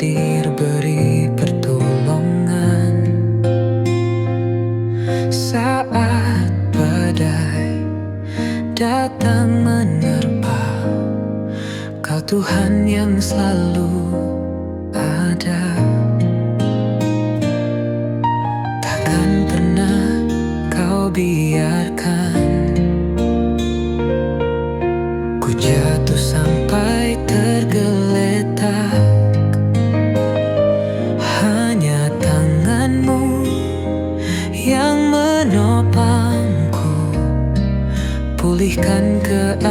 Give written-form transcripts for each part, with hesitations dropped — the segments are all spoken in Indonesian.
hadir beri pertolongan saat badai datang menerpa. Kau Tuhan yang selalu ada. Takkan pernah kau biarkan ku jatuh sampai tergeletak. Hanya tangan-Mu yang menopangku, pulihkan keadaanku.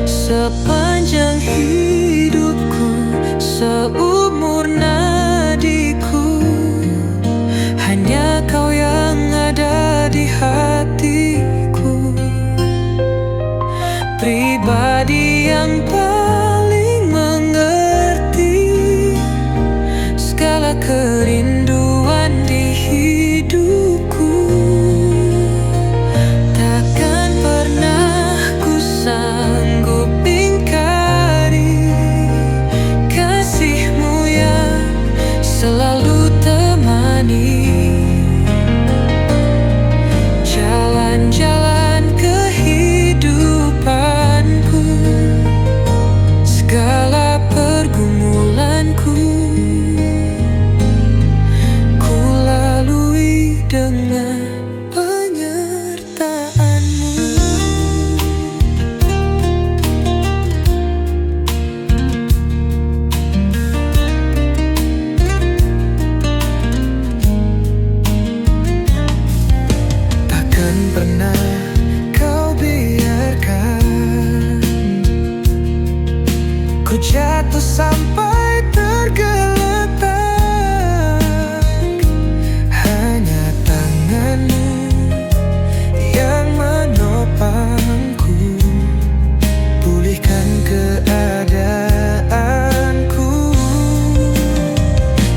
Sepanjang hidupku, seumur nadiku, hanya Kau yang ada di hatiku. Pribadi yang paling mengerti segala kerinduan di hidupku. Takkan pernah ku sanggup ingkari kasih-Mu yang selalu temani jalan-jalan kehidupanku, segala pergumulanku ku lalui dengan penyertaan-Mu. Takkan pernah Kau biarkan ku jatuh sampai tergeletak. Hanya tangan-Mu yang menopangku, pulihkan keadaanku.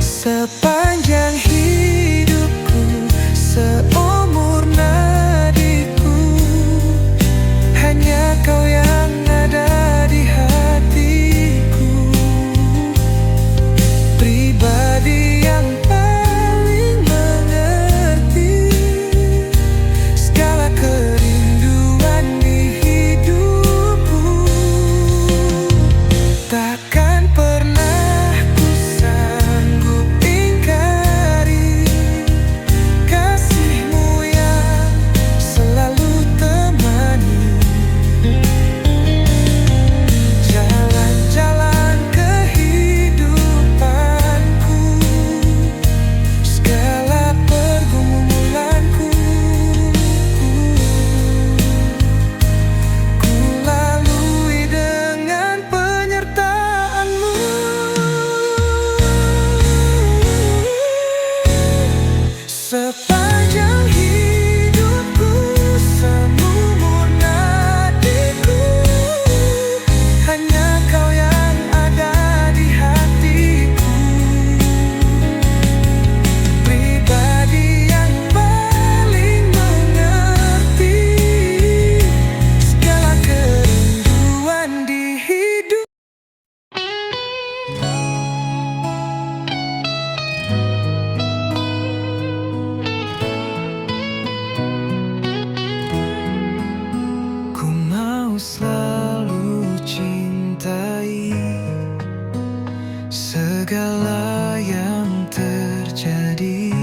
Sepanjang hidupku, seumur nadiku, hanya Kau yang ada di hatiku. Pribadi yang paling mengerti segala kerinduan di hidupku. Takkan pernah ku sanggup ingkari kasih-Mu yang selalu temani jalan-jalan kehidupanku, segala pergumulanku ku lalui dengan penyertaan-Mu. Sepanjang hidupku, seumur nadiku, hanya Kau yang ada di hatiku. Pribadi yang paling mengerti segala kerinduan di hidup. Ku mau selalu cintai segala yang terjadi.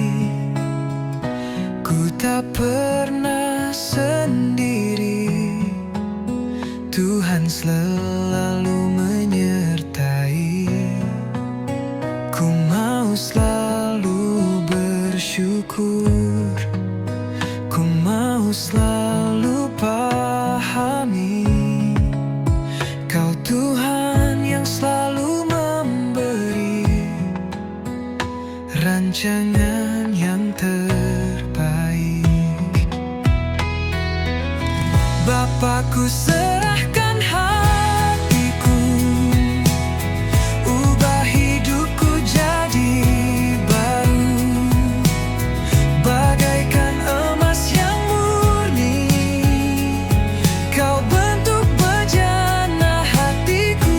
Ku tak pernah sendiri, Tuhan selalu menyertai. Ku mau selalu bersyukur, ku mau selalu pahami Kau Tuhan yang selalu memberi rancangan yang terbaik. Bapa, ku serahkan hatiku, ubah hidupku jadi baru, bagaikan emas yang murni. Kau bentuk bejana hatiku,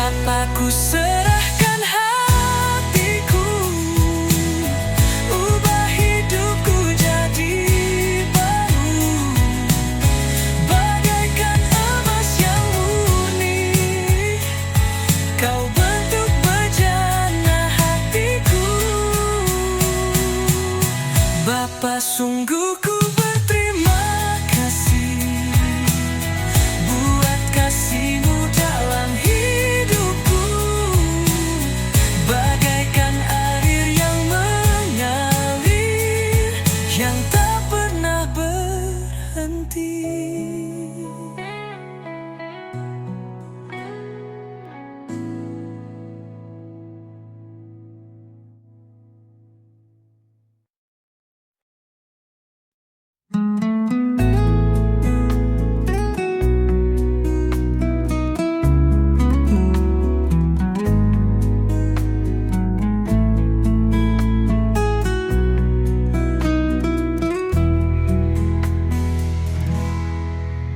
Bapakku serahkan hatiku, ubah hidupku jadi baru, bagaikan emas yang murni. Kau bentuk bejana hatiku. Bapa, sungguh ku berterima kasih buat kasih-Mu dalam hidupku, bagaikan air yang mengalir, yang tak pernah berhenti.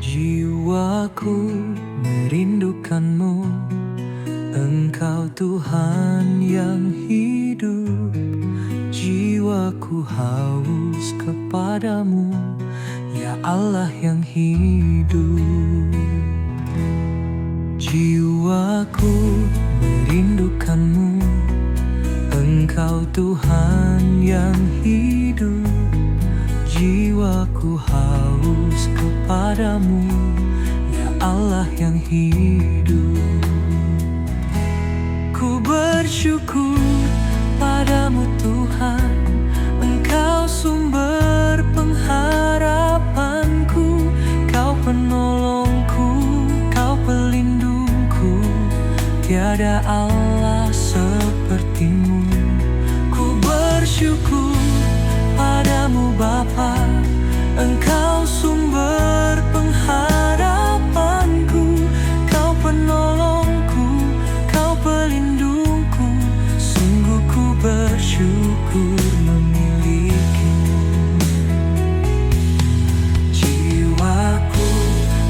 Jiwaku merindukan-Mu, Engkau Tuhan yang hidup. Jiwaku haus kepadamu, ya Allah yang hidup. Jiwaku merindukan-Mu, Engkau Tuhan yang hidup. Jiwaku haus kepadamu, ya Allah yang hidup. Ku bersyukur padamu Tuhan, Engkau sumber pengharapanku. Kau penolongku, Kau pelindungku, tiada Allah seperti-Mu. Ku bersyukur padamu Bapa, Engkau sumber pengharapanku. Kau penolongku, Kau pelindungku, sungguh ku bersyukur memiliki-Mu. Jiwaku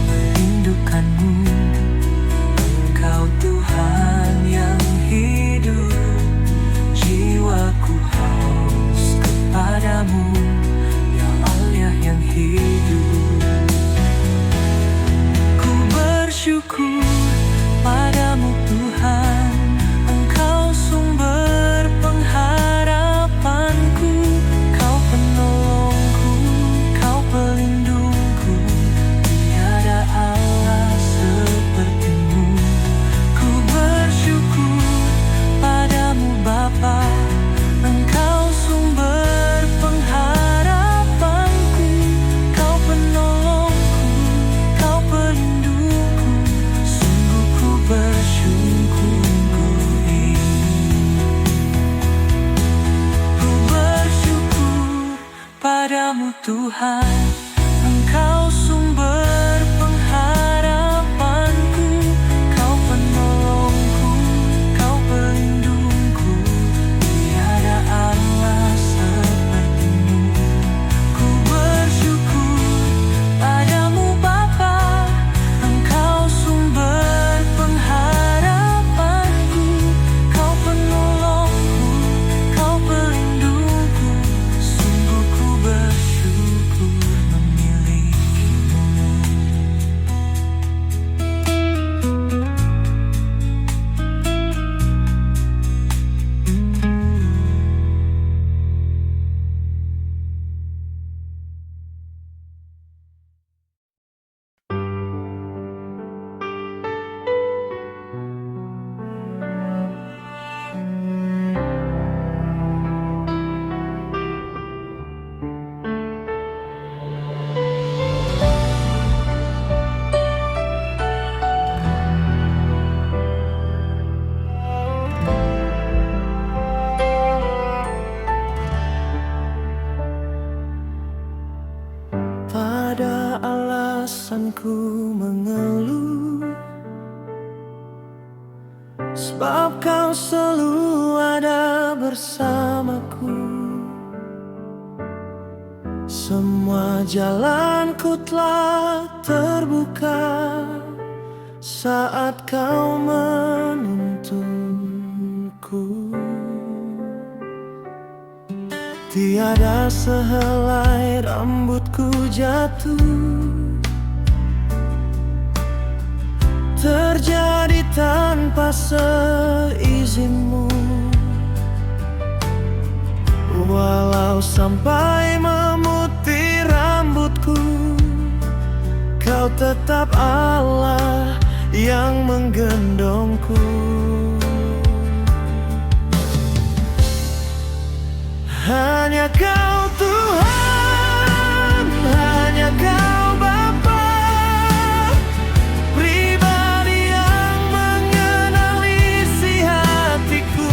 merindukan-Mu, Engkau Tuhan yang hidup. Jiwaku haus kepadamu, ya Allah yang hidup. Ku bersyukur padamu Tuhan, Engkau sumber pengharapanku. Kau penolongku, Kau pelindungku, tiada Allah seperti-Mu. Ku bersyukur padamu Bapa, Engkau sumber pengharapanku. Kau penolongku, Kau pelindungku, sungguh ku bersyukur. Ku bersyukur padamu Tuhan, Engkau sumber pengharapanku. Kau penolongku, Kau pelindungku, tiada Allah seperti-Mu. Ku bersyukur padamu Bapa, Engkau sumber pengharapanku. Kau penolongku, Kau pelindungku, sungguh ku bersyukur memiliki-Mu. Pada alasanku mengeluh, sebab Kau selalu ada bersamaku. Semua jalanku telah terbuka saat Kau menuntun. Tiada sehelai rambutku jatuh, terjadi tanpa seizinmu. Walau sampai memutih rambutku, Kau tetap Allah yang menggendongku. Hanya Kau Tuhan, hanya Kau Bapa, pribadi yang mengenali isi hatiku.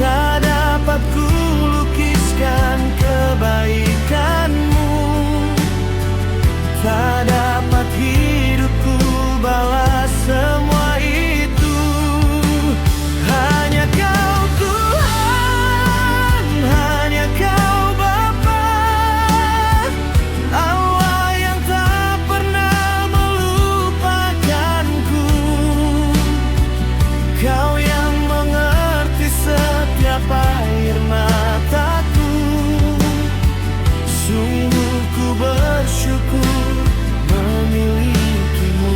Tak dapat ku lukiskan kebaikan-Mu, tak dapat hidupku balas semua itu. Hanya Kau Tuhan, hanya Kau Bapa, Allah yang tak pernah melupakanku. Kau yang mengerti setiap air mataku. Sungguh ku bersyukur memilikimu.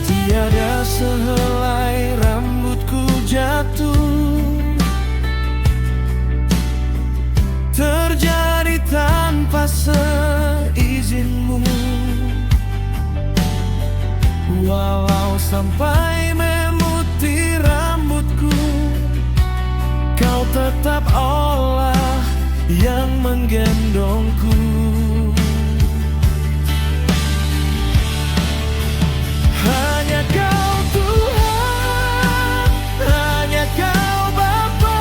Tiada sehelai rambutku jatuh, terjadi tanpa seizinmu. Walau sampai memutih rambutku, Kau tetap Allah yang menggendongku. Hanya Kau Tuhan, hanya Kau Bapa,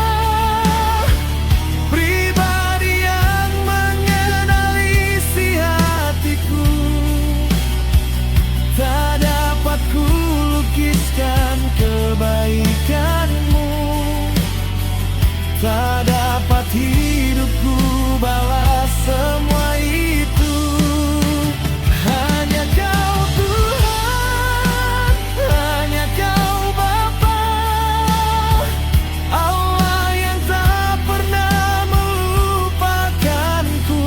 pribadi yang mengenali isi hatiku. Tak dapat ku lukiskan kebaikan-Mu, tak dapat hidupku balas semua itu. Hanya Kau Tuhan, hanya Kau Bapa, Allah yang tak pernah melupakanku.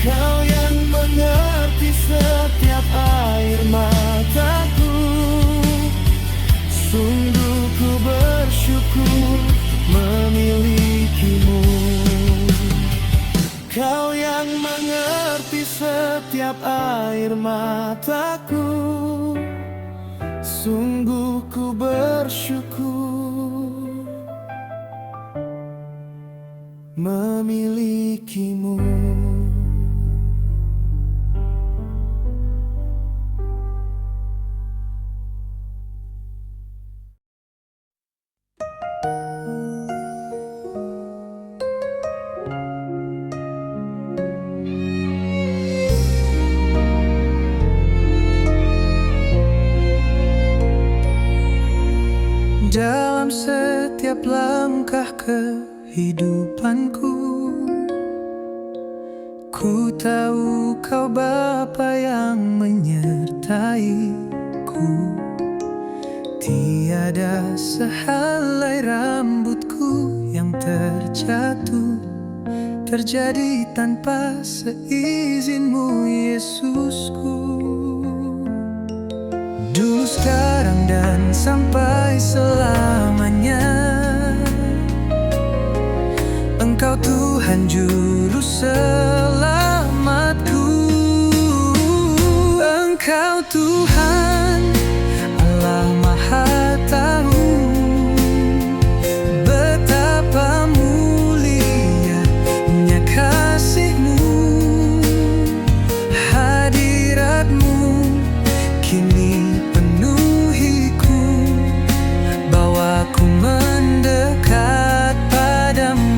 Kau yang mengerti setiap air mataku. Sungguh ku bersyukur memilikimu. Kau yang mengerti setiap air mataku. Sungguh ku bersyukur memilikimu. Dalam setiap langkah kehidupanku, ku tahu Kau Bapa yang menyertaiku. Tiada sehelai rambutku yang terjatuh, terjadi tanpa seizinmu, Yesusku. Dulu, sekarang, dan sampai selamanya, Engkau Tuhan Juru Selamatku. Engkau Tuhan, Allah Maha Tahu, betapa mulianya kasih-Mu. Hadirat-Mu kini penuhiku, bawaku mendekat padamu.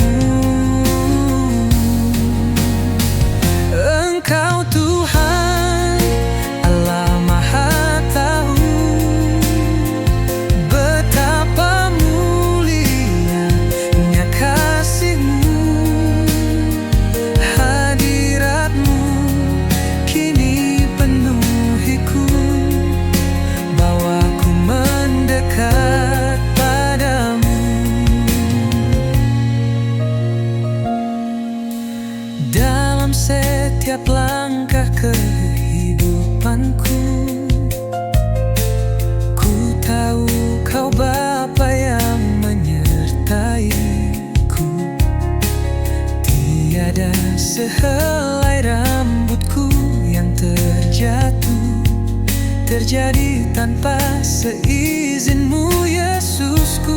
terjadi tanpa seizinmu, Yesusku.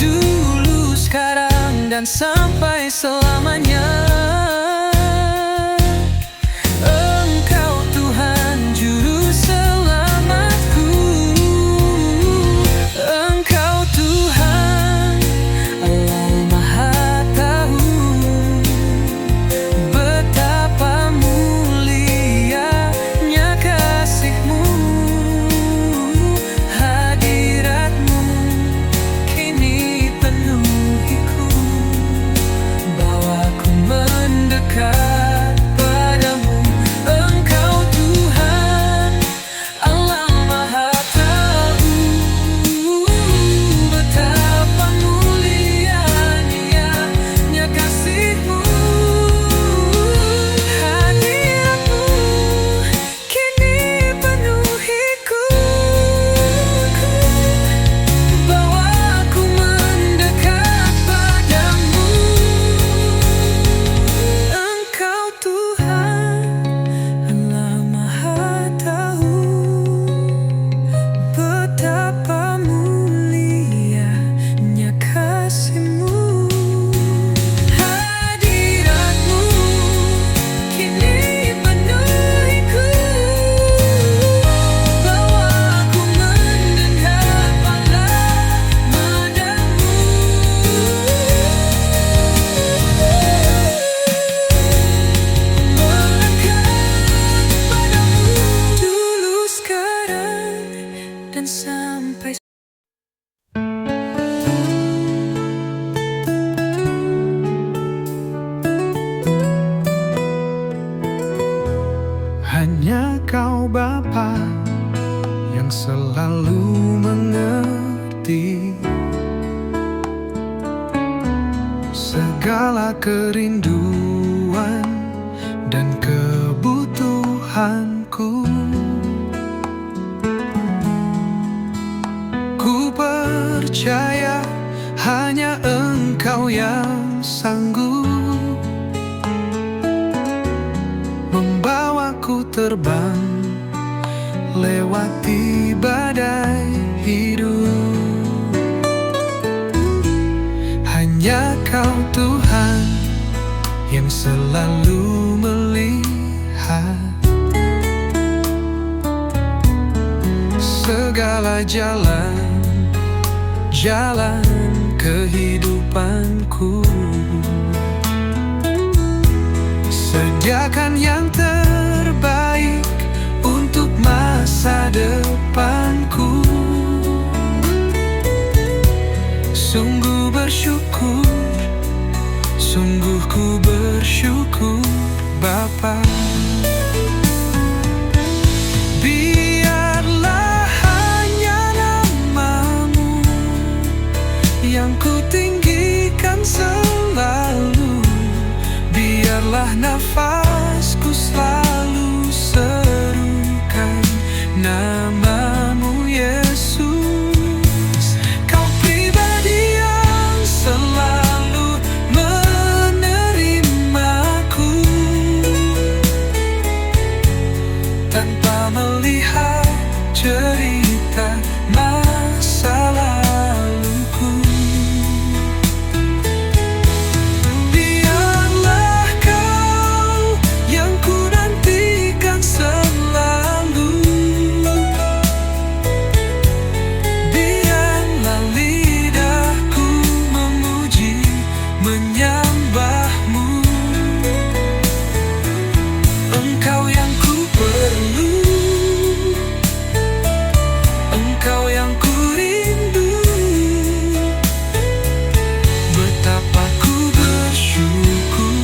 Dulu, sekarang, dan sampai selamanya. Engkau Tuhan Juru Selamatku. Engkau Tuhan Allah Maha Tahu betapa mulianya kasih-Mu. Hadirat-Mu kini penuhiku, bawaku mendekat padamu. Engkau Tuhan Allah Maha Tahu betapa mulianya kasih-Mu. Hadirat-Mu kini penuhiku, bawaku mendekat padamu. Engkau Tuhan Allah Maha Tahu betapa mulianya kasih-Mu. Hadirat-Mu kini penuhiku, bawaku mendekat padamu. Dulu, sekarang, dan sampai hanya Kau Bapa yang selalu mengerti segala kerinduan dan kebutuhanku. Ku percaya hanya Engkau yang sanggup membawaku terbang lewati badai hidup. Hanya Kau Tuhan yang selalu melihat segala jalan kehidupanku. Sediakan yang terbaik untuk masa depanku. Sungguh bersyukur, sungguh ku bersyukur Bapa. Biarlah hanya nama-Mu yang ku tinggikan selalu. Biarlah nafasku selalu serukan nama-Mu, Yesus. Kau pribadi yang selalu menerimaku tanpa melihat cerita masa laluku. Biarlah Kau yang ku nantikan selalu. Biarlah lidahku memuji, menyembah-Mu. Engkau yang ku perlu, Engkau yang ku rindu. Betapa ku bersyukur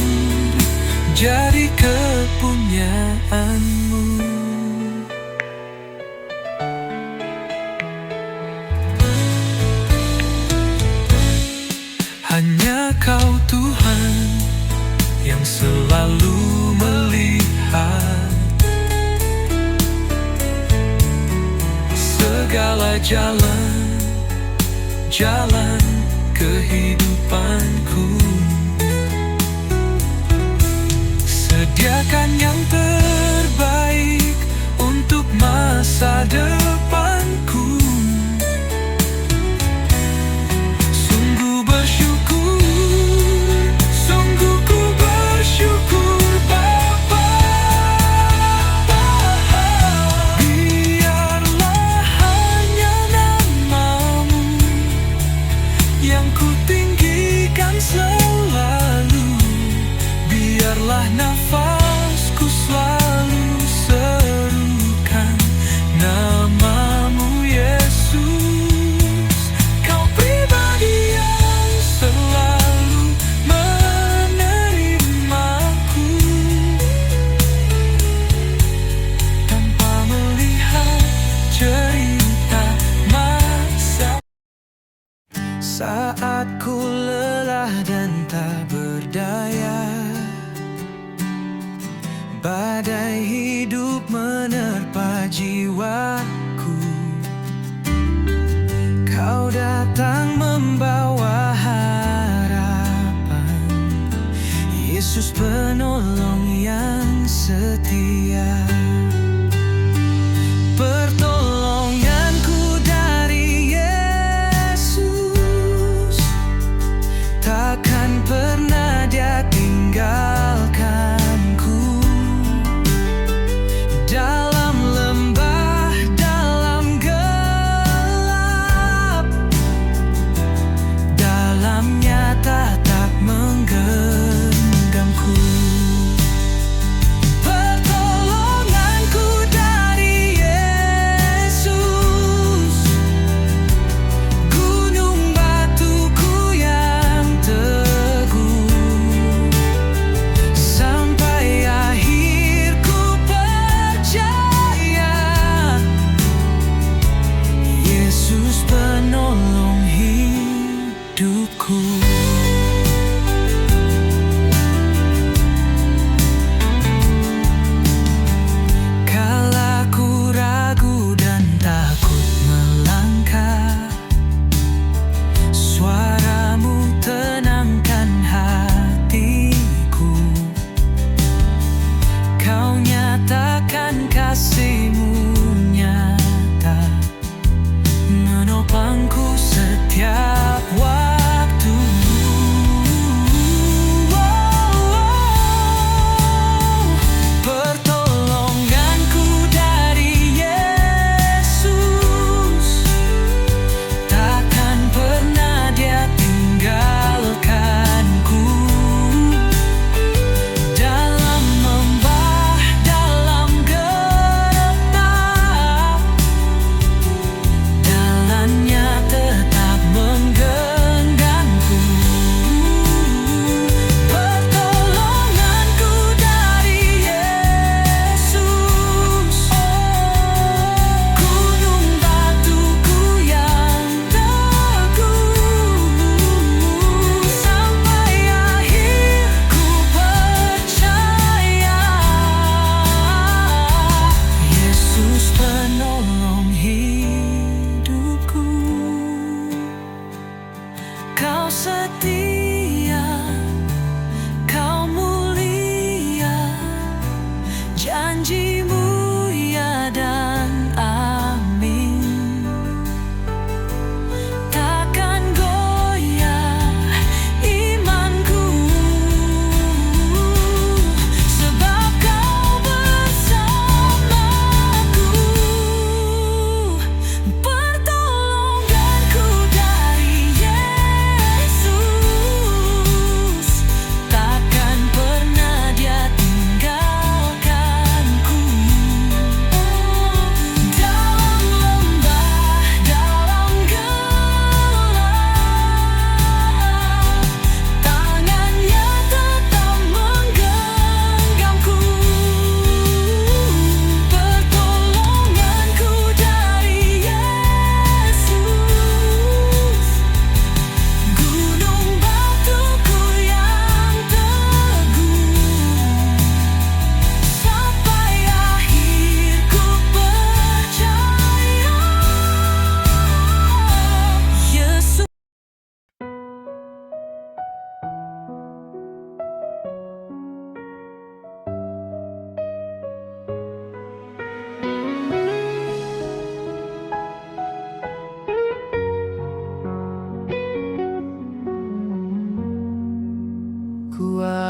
jadi kepunyaan-Mu. Hanya Kau Tuhan yang selalu melihat segala jalan kehidupanku. Sediakan yang terbaik masa depanku. Sungguh bersyukur, sungguh ku bersyukur Bapa. Biarlah hanya nama-Mu yang ku tinggikan selalu. Biarlah nafasku selalu serukan nama-Mu Yesus. Kau pribadi yang selalu menerimaku tanpa melihat cerita masa. Saat ku lelah dan tak berdaya, badai hidup menerpa jiwaku. Kau datang membawa harapan, Yesus penolong yang setia. Pertolonganku dari Yesus, takkan pernah Dia tinggalkanku. Dalam lembah, dalam gelap, dalamnya tatap menggenggamku.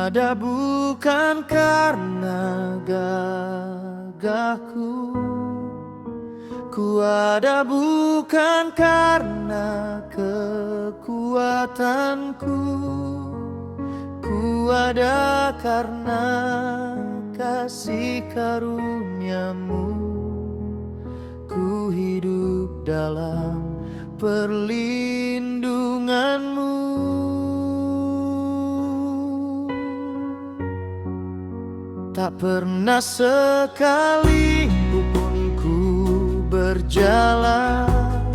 ada bukan karena gagahku, ku ada bukan karena kekuatanku, ku ada karena kasih karuniamu. Ku hidup dalam perlindunganmu. Tak pernah sekali pun ku berjalan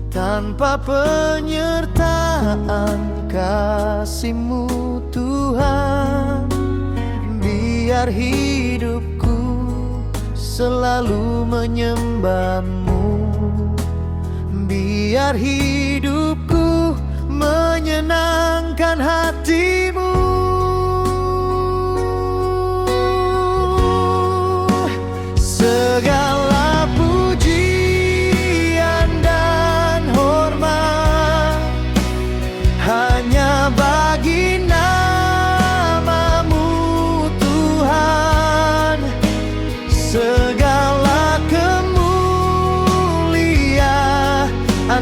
tanpa penyertaan kasih-Mu Tuhan. Biar hidupku selalu menyembah-Mu, biar hidupku menyenangkan hati-Mu. Segala pujian dan hormat hanya bagi nama-Mu Tuhan. Segala kemuliaan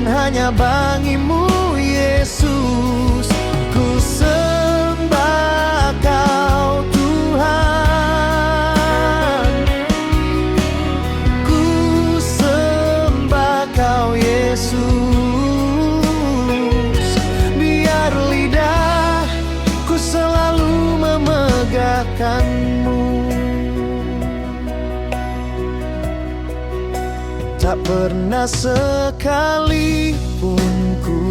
hanya bagi-Mu Yesus. Ku sembah Kau Tuhan, ku sembah Kau Yesus. Biar lidahku selalu memegahkan-Mu. Tak pernah sekali pun ku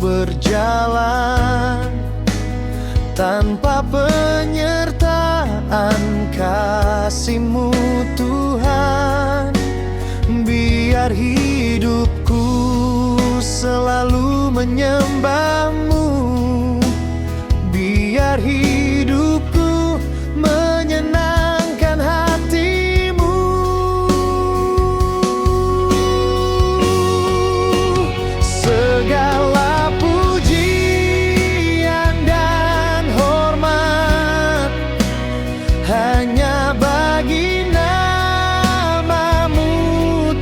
berjalan tanpa penyertaan kasih-Mu Tuhan. Biar hidupku selalu menyembah-Mu, biar hidupku menyenangkan hati-Mu. Segala pujian dan hormat hanya bagi nama-Mu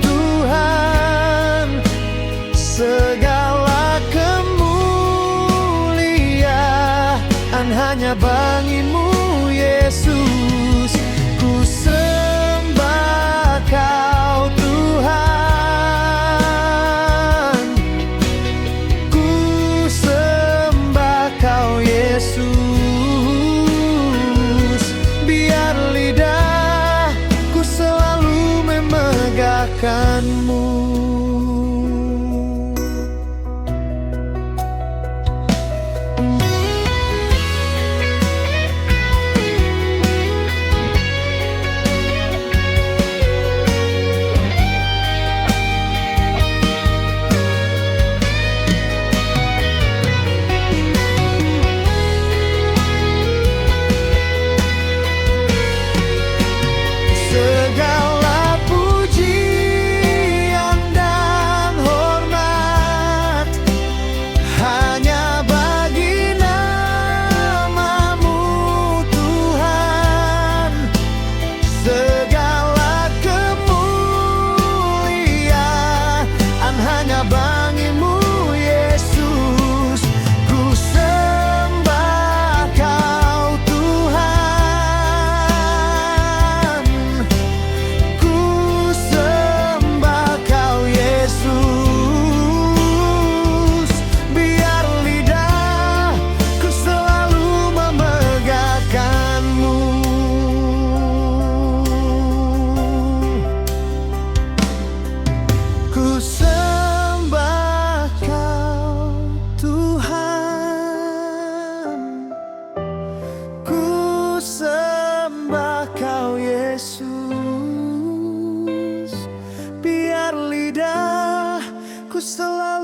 Tuhan. Segala kemuliaan hanya bagi-Mu Yesus. Ku sembah Kau Tuhan, ku sembah Kau Yesus. Biar lidahku selalu memegahkan-Mu. Segala pujian dan hormat hanya bagi nama-Mu Tuhan. Segala kemuliaan hanya bagi-Mu Yesus. Ku sembah Kau Tuhan, ku sembah Kau Yesus. Biar lidahku selalu memegahkan-Mu. Ku sembah Kau Tuhan, ku sembah Kau Yesus. Biar lidahku selalu